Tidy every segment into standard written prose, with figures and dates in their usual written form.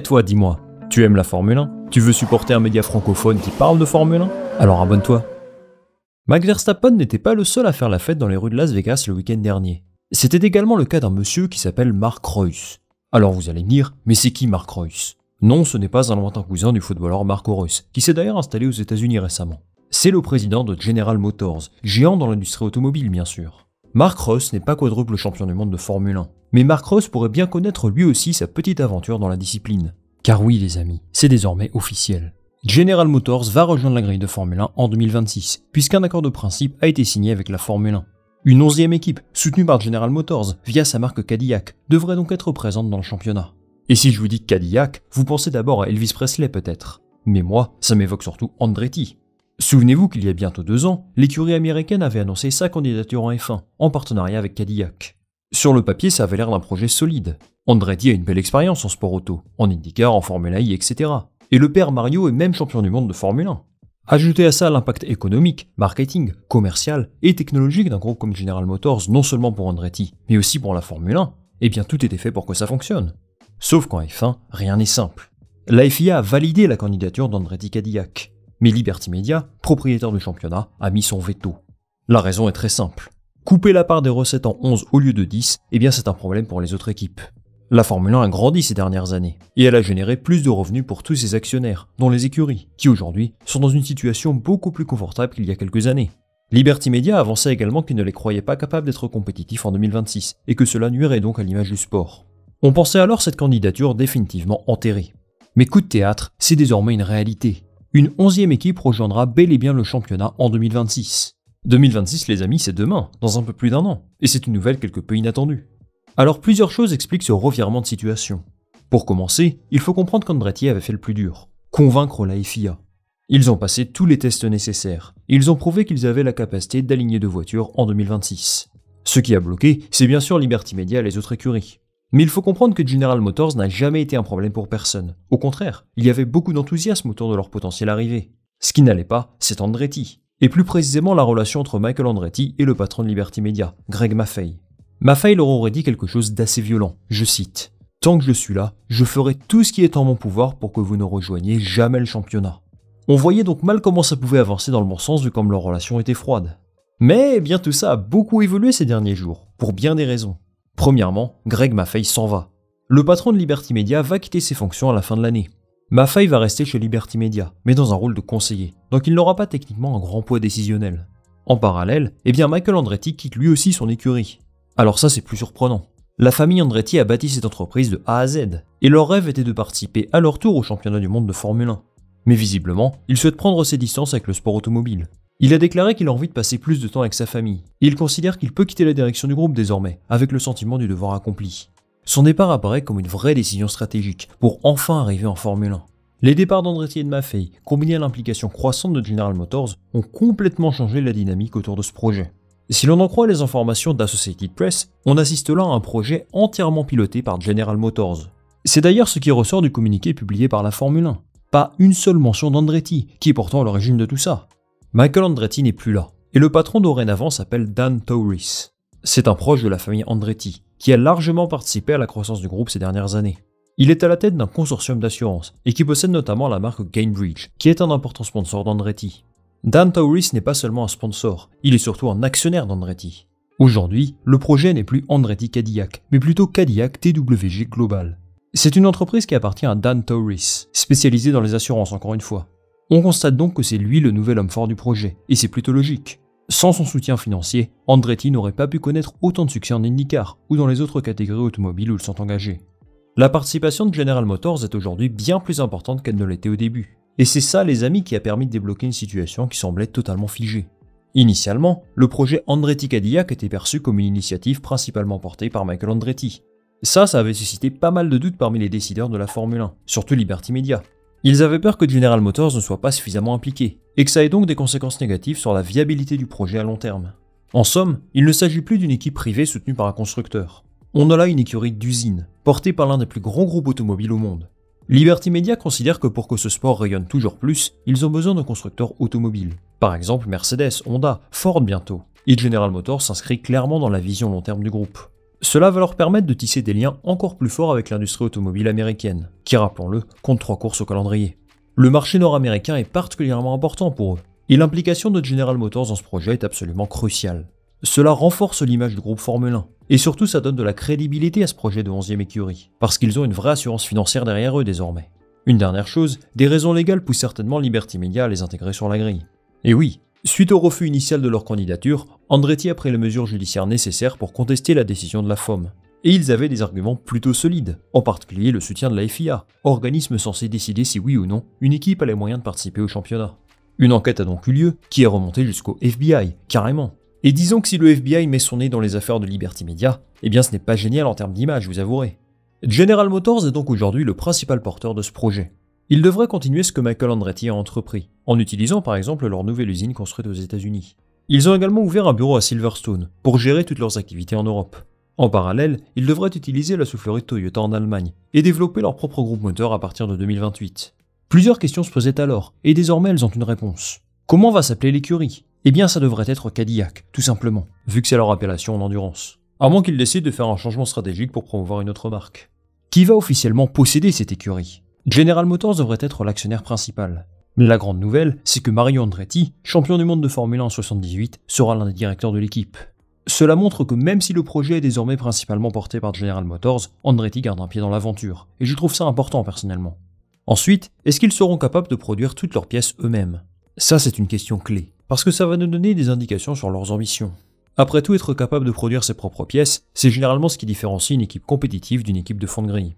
Toi, dis-moi, tu aimes la Formule 1? Tu veux supporter un média francophone qui parle de Formule 1? Alors abonne-toi. Max Verstappen n'était pas le seul à faire la fête dans les rues de Las Vegas le week-end dernier. C'était également le cas d'un monsieur qui s'appelle Mark Reuss. Alors vous allez me dire, mais c'est qui Mark Reuss? Non, ce n'est pas un lointain cousin du footballeur Marco Reus, qui s'est d'ailleurs installé aux États-Unis récemment. C'est le président de General Motors, géant dans l'industrie automobile bien sûr. Mark Reuss n'est pas quadruple champion du monde de Formule 1, mais Mark Reuss pourrait bien connaître lui aussi sa petite aventure dans la discipline. Car oui les amis, c'est désormais officiel. General Motors va rejoindre la grille de Formule 1 en 2026, puisqu'un accord de principe a été signé avec la Formule 1. Une 11e équipe, soutenue par General Motors via sa marque Cadillac, devrait donc être présente dans le championnat. Et si je vous dis Cadillac, vous pensez d'abord à Elvis Presley peut-être. Mais moi, ça m'évoque surtout Andretti. Souvenez-vous qu'il y a bientôt 2 ans, l'écurie américaine avait annoncé sa candidature en F1, en partenariat avec Cadillac. Sur le papier, ça avait l'air d'un projet solide. Andretti a une belle expérience en sport auto, en IndyCar, en Formula I, etc. Et le père Mario est même champion du monde de Formule 1. Ajoutez à ça l'impact économique, marketing, commercial et technologique d'un groupe comme General Motors, non seulement pour Andretti, mais aussi pour la Formule 1, et bien tout était fait pour que ça fonctionne. Sauf qu'en F1, rien n'est simple. La FIA a validé la candidature d'Andretti Cadillac, mais Liberty Media, propriétaire du championnat, a mis son veto. La raison est très simple. Couper la part des recettes en 11 au lieu de 10, eh bien c'est un problème pour les autres équipes. La Formule 1 a grandi ces dernières années, et elle a généré plus de revenus pour tous ses actionnaires, dont les écuries, qui aujourd'hui sont dans une situation beaucoup plus confortable qu'il y a quelques années. Liberty Media avançait également qu'il ne les croyait pas capables d'être compétitifs en 2026, et que cela nuirait donc à l'image du sport. On pensait alors cette candidature définitivement enterrée. Mais coup de théâtre, c'est désormais une réalité. Une 11e équipe rejoindra bel et bien le championnat en 2026. 2026 les amis, c'est demain, dans un peu plus d'1 an, et c'est une nouvelle quelque peu inattendue. Alors plusieurs choses expliquent ce revirement de situation. Pour commencer, il faut comprendre qu'Andretti avait fait le plus dur, convaincre la FIA. Ils ont passé tous les tests nécessaires, et ils ont prouvé qu'ils avaient la capacité d'aligner 2 voitures en 2026. Ce qui a bloqué, c'est bien sûr Liberty Media et les autres écuries. Mais il faut comprendre que General Motors n'a jamais été un problème pour personne. Au contraire, il y avait beaucoup d'enthousiasme autour de leur potentielle arrivée. Ce qui n'allait pas, c'est Andretti. Et plus précisément la relation entre Michael Andretti et le patron de Liberty Media, Greg Maffei. Maffei leur aurait dit quelque chose d'assez violent, je cite « Tant que je suis là, je ferai tout ce qui est en mon pouvoir pour que vous ne rejoigniez jamais le championnat. » On voyait donc mal comment ça pouvait avancer dans le bon sens vu comme leur relation était froide. Mais bien tout ça a beaucoup évolué ces derniers jours, pour bien des raisons. Premièrement, Greg Maffei s'en va. Le patron de Liberty Media va quitter ses fonctions à la fin de l'année. Maffei va rester chez Liberty Media, mais dans un rôle de conseiller, donc il n'aura pas techniquement un grand poids décisionnel. En parallèle, Michael Andretti quitte lui aussi son écurie. Alors ça c'est plus surprenant. La famille Andretti a bâti cette entreprise de A à Z, et leur rêve était de participer à leur tour au championnat du monde de Formule 1. Mais visiblement, il souhaite prendre ses distances avec le sport automobile. Il a déclaré qu'il a envie de passer plus de temps avec sa famille, et il considère qu'il peut quitter la direction du groupe désormais, avec le sentiment du devoir accompli. Son départ apparaît comme une vraie décision stratégique, pour enfin arriver en Formule 1. Les départs d'Andretti et de Maffei, combinés à l'implication croissante de General Motors, ont complètement changé la dynamique autour de ce projet. Si l'on en croit les informations d'Associated Press, on assiste là à un projet entièrement piloté par General Motors. C'est d'ailleurs ce qui ressort du communiqué publié par la Formule 1. Pas une seule mention d'Andretti, qui est pourtant à l'origine de tout ça. Michael Andretti n'est plus là, et le patron dorénavant s'appelle Dan Tauris. C'est un proche de la famille Andretti, qui a largement participé à la croissance du groupe ces dernières années. Il est à la tête d'un consortium d'assurance, et qui possède notamment la marque Gainbridge, qui est un important sponsor d'Andretti. Dan Tauris n'est pas seulement un sponsor, il est surtout un actionnaire d'Andretti. Aujourd'hui, le projet n'est plus Andretti Cadillac, mais plutôt Cadillac TWG Global. C'est une entreprise qui appartient à Dan Tauris, spécialisée dans les assurances encore une fois. On constate donc que c'est lui le nouvel homme fort du projet, et c'est plutôt logique. Sans son soutien financier, Andretti n'aurait pas pu connaître autant de succès en IndyCar ou dans les autres catégories automobiles où ils sont engagés. La participation de General Motors est aujourd'hui bien plus importante qu'elle ne l'était au début. Et c'est ça les amis qui a permis de débloquer une situation qui semblait totalement figée. Initialement, le projet Andretti Cadillac était perçu comme une initiative principalement portée par Michael Andretti. Ça avait suscité pas mal de doutes parmi les décideurs de la Formule 1, surtout Liberty Media. Ils avaient peur que General Motors ne soit pas suffisamment impliqué, et que ça ait donc des conséquences négatives sur la viabilité du projet à long terme. En somme, il ne s'agit plus d'une équipe privée soutenue par un constructeur. On a là une écurie d'usine, portée par l'un des plus grands groupes automobiles au monde. Liberty Media considère que pour que ce sport rayonne toujours plus, ils ont besoin de constructeurs automobiles. Par exemple Mercedes, Honda, Ford bientôt. Et General Motors s'inscrit clairement dans la vision long terme du groupe. Cela va leur permettre de tisser des liens encore plus forts avec l'industrie automobile américaine, qui, rappelons-le, compte 3 courses au calendrier. Le marché nord-américain est particulièrement important pour eux, et l'implication de General Motors dans ce projet est absolument cruciale. Cela renforce l'image du groupe Formule 1, et surtout ça donne de la crédibilité à ce projet de 11e écurie, parce qu'ils ont une vraie assurance financière derrière eux désormais. Une dernière chose, des raisons légales poussent certainement Liberty Media à les intégrer sur la grille. Et oui, suite au refus initial de leur candidature, Andretti a pris les mesures judiciaires nécessaires pour contester la décision de la FOM. Et ils avaient des arguments plutôt solides, en particulier le soutien de la FIA, organisme censé décider si oui ou non une équipe a les moyens de participer au championnat. Une enquête a donc eu lieu, qui est remontée jusqu'au FBI, carrément. Et disons que si le FBI met son nez dans les affaires de Liberty Media, eh bien ce n'est pas génial en termes d'image, vous avouerez. General Motors est donc aujourd'hui le principal porteur de ce projet. Il devrait continuer ce que Michael Andretti a entrepris, en utilisant par exemple leur nouvelle usine construite aux États-Unis. Ils ont également ouvert un bureau à Silverstone, pour gérer toutes leurs activités en Europe. En parallèle, ils devraient utiliser la soufflerie de Toyota en Allemagne, et développer leur propre groupe moteur à partir de 2028. Plusieurs questions se posaient alors, et désormais elles ont une réponse. Comment va s'appeler l'écurie ? Eh bien ça devrait être Cadillac, tout simplement, vu que c'est leur appellation en endurance. À moins qu'ils décident de faire un changement stratégique pour promouvoir une autre marque. Qui va officiellement posséder cette écurie ? General Motors devrait être l'actionnaire principal. Mais la grande nouvelle, c'est que Mario Andretti, champion du monde de Formule 1 en 78, sera l'un des directeurs de l'équipe. Cela montre que même si le projet est désormais principalement porté par General Motors, Andretti garde un pied dans l'aventure, et je trouve ça important personnellement. Ensuite, est-ce qu'ils seront capables de produire toutes leurs pièces eux-mêmes ? Ça c'est une question clé, parce que ça va nous donner des indications sur leurs ambitions. Après tout, être capable de produire ses propres pièces, c'est généralement ce qui différencie une équipe compétitive d'une équipe de fond de grille.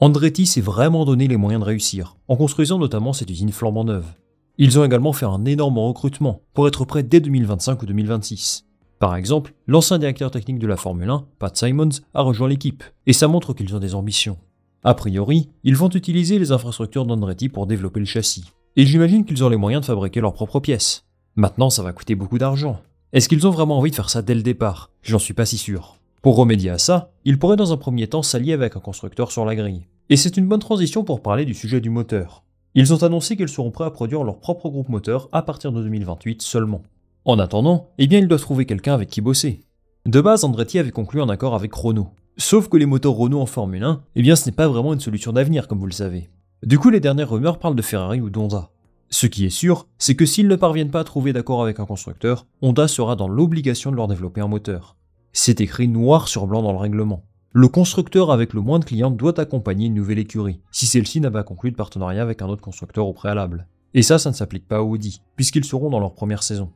Andretti s'est vraiment donné les moyens de réussir, en construisant notamment cette usine flambant neuve. Ils ont également fait un énorme recrutement, pour être prêts dès 2025 ou 2026. Par exemple, l'ancien directeur technique de la Formule 1, Pat Symonds, a rejoint l'équipe, et ça montre qu'ils ont des ambitions. A priori, ils vont utiliser les infrastructures d'Andretti pour développer le châssis, et j'imagine qu'ils ont les moyens de fabriquer leurs propres pièces. Maintenant, ça va coûter beaucoup d'argent. Est-ce qu'ils ont vraiment envie de faire ça dès le départ ? J'en suis pas si sûr. Pour remédier à ça, ils pourraient dans un premier temps s'allier avec un constructeur sur la grille. Et c'est une bonne transition pour parler du sujet du moteur. Ils ont annoncé qu'ils seront prêts à produire leur propre groupe moteur à partir de 2028 seulement. En attendant, eh bien ils doivent trouver quelqu'un avec qui bosser. De base, Andretti avait conclu un accord avec Renault. Sauf que les moteurs Renault en Formule 1, eh bien ce n'est pas vraiment une solution d'avenir comme vous le savez. Du coup, les dernières rumeurs parlent de Ferrari ou d'Honda. Ce qui est sûr, c'est que s'ils ne parviennent pas à trouver d'accord avec un constructeur, Honda sera dans l'obligation de leur développer un moteur. C'est écrit noir sur blanc dans le règlement. Le constructeur avec le moins de clients doit accompagner une nouvelle écurie, si celle-ci n'a pas conclu de partenariat avec un autre constructeur au préalable. Et ça ne s'applique pas à Audi, puisqu'ils seront dans leur première saison.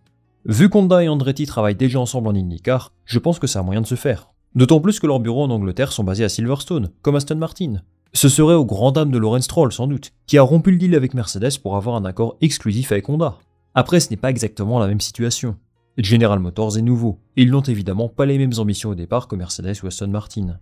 Vu qu'Honda et Andretti travaillent déjà ensemble en IndyCar, je pense que ça a moyen de se faire. D'autant plus que leurs bureaux en Angleterre sont basés à Silverstone, comme Aston Martin. Ce serait aux grandes dames de Lawrence Stroll sans doute, qui a rompu le deal avec Mercedes pour avoir un accord exclusif avec Honda. Après, ce n'est pas exactement la même situation. General Motors est nouveau, et ils n'ont évidemment pas les mêmes ambitions au départ que Mercedes ou Aston Martin.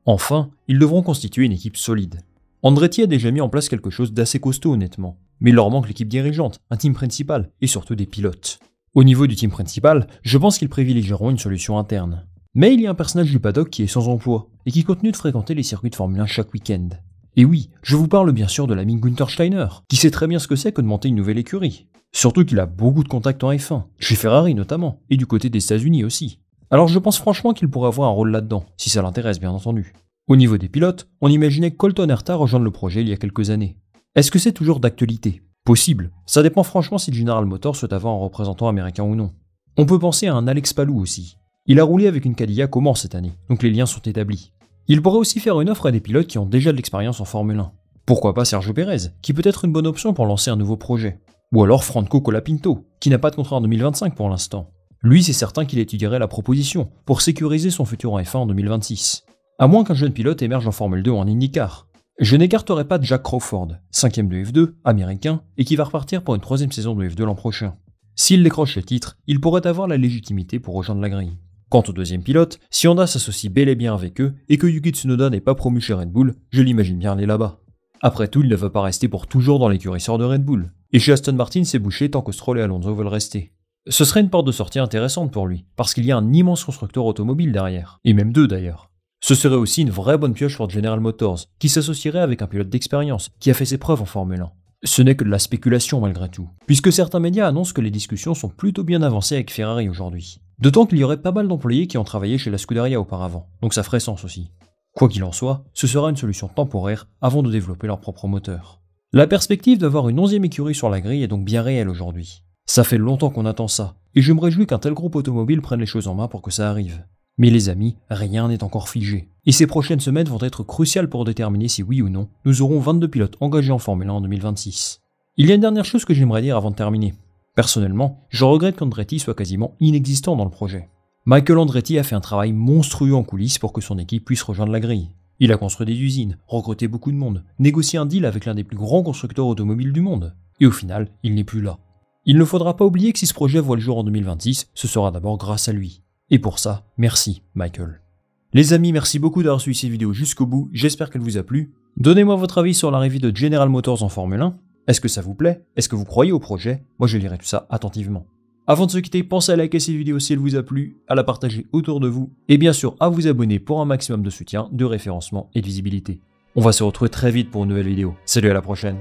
Enfin, ils devront constituer une équipe solide. Andretti a déjà mis en place quelque chose d'assez costaud honnêtement, mais il leur manque l'équipe dirigeante, un team principal, et surtout des pilotes. Au niveau du team principal, je pense qu'ils privilégieront une solution interne. Mais il y a un personnage du paddock qui est sans emploi, et qui continue de fréquenter les circuits de Formule 1 chaque week-end. Et oui, je vous parle bien sûr de l'ami Günther Steiner, qui sait très bien ce que c'est que de monter une nouvelle écurie. Surtout qu'il a beaucoup de contacts en F1, chez Ferrari notamment, et du côté des États-Unis aussi. Alors je pense franchement qu'il pourrait avoir un rôle là-dedans, si ça l'intéresse bien entendu. Au niveau des pilotes, on imaginait que Colton Herta rejoindre le projet il y a quelques années. Est-ce que c'est toujours d'actualité ? Possible. Ça dépend franchement si General Motors souhaite avoir un représentant américain ou non. On peut penser à un Alex Palou aussi. Il a roulé avec une Cadillac au Mans cette année, donc les liens sont établis. Il pourrait aussi faire une offre à des pilotes qui ont déjà de l'expérience en Formule 1. Pourquoi pas Sergio Pérez, qui peut être une bonne option pour lancer un nouveau projet. Ou alors Franco Colapinto, qui n'a pas de contrat en 2025 pour l'instant. Lui, c'est certain qu'il étudierait la proposition pour sécuriser son futur en F1 en 2026. À moins qu'un jeune pilote émerge en Formule 2 ou en IndyCar. Je n'écarterai pas Jack Crawford, 5ème de F2, américain, et qui va repartir pour une 3ème saison de F2 l'an prochain. S'il décroche le titre, il pourrait avoir la légitimité pour rejoindre la grille. Quant au deuxième pilote, si Honda s'associe bel et bien avec eux, et que Yuki Tsunoda n'est pas promu chez Red Bull, je l'imagine bien aller là-bas. Après tout, il ne veut pas rester pour toujours dans l'écurie sœur de Red Bull. Et chez Aston Martin, c'est bouché tant que Stroll et Alonso veulent rester. Ce serait une porte de sortie intéressante pour lui, parce qu'il y a un immense constructeur automobile derrière, et même deux d'ailleurs. Ce serait aussi une vraie bonne pioche pour General Motors, qui s'associerait avec un pilote d'expérience, qui a fait ses preuves en Formule 1. Ce n'est que de la spéculation malgré tout, puisque certains médias annoncent que les discussions sont plutôt bien avancées avec Ferrari aujourd'hui. D'autant qu'il y aurait pas mal d'employés qui ont travaillé chez la Scuderia auparavant, donc ça ferait sens aussi. Quoi qu'il en soit, ce sera une solution temporaire avant de développer leur propre moteur. La perspective d'avoir une 11e écurie sur la grille est donc bien réelle aujourd'hui. Ça fait longtemps qu'on attend ça, et je me réjouis qu'un tel groupe automobile prenne les choses en main pour que ça arrive. Mais les amis, rien n'est encore figé. Et ces prochaines semaines vont être cruciales pour déterminer si oui ou non, nous aurons 22 pilotes engagés en Formule 1 en 2026. Il y a une dernière chose que j'aimerais dire avant de terminer. Personnellement, je regrette qu'Andretti soit quasiment inexistant dans le projet. Michael Andretti a fait un travail monstrueux en coulisses pour que son équipe puisse rejoindre la grille. Il a construit des usines, recruté beaucoup de monde, négocié un deal avec l'un des plus grands constructeurs automobiles du monde. Et au final, il n'est plus là. Il ne faudra pas oublier que si ce projet voit le jour en 2026, ce sera d'abord grâce à lui. Et pour ça, merci Michael. Les amis, merci beaucoup d'avoir suivi cette vidéo jusqu'au bout, j'espère qu'elle vous a plu. Donnez-moi votre avis sur l'arrivée de General Motors en Formule 1. Est-ce que ça vous plaît? Est-ce que vous croyez au projet? Moi je lirai tout ça attentivement. Avant de se quitter, pensez à liker cette vidéo si elle vous a plu, à la partager autour de vous, et bien sûr à vous abonner pour un maximum de soutien, de référencement et de visibilité. On va se retrouver très vite pour une nouvelle vidéo. Salut, à la prochaine.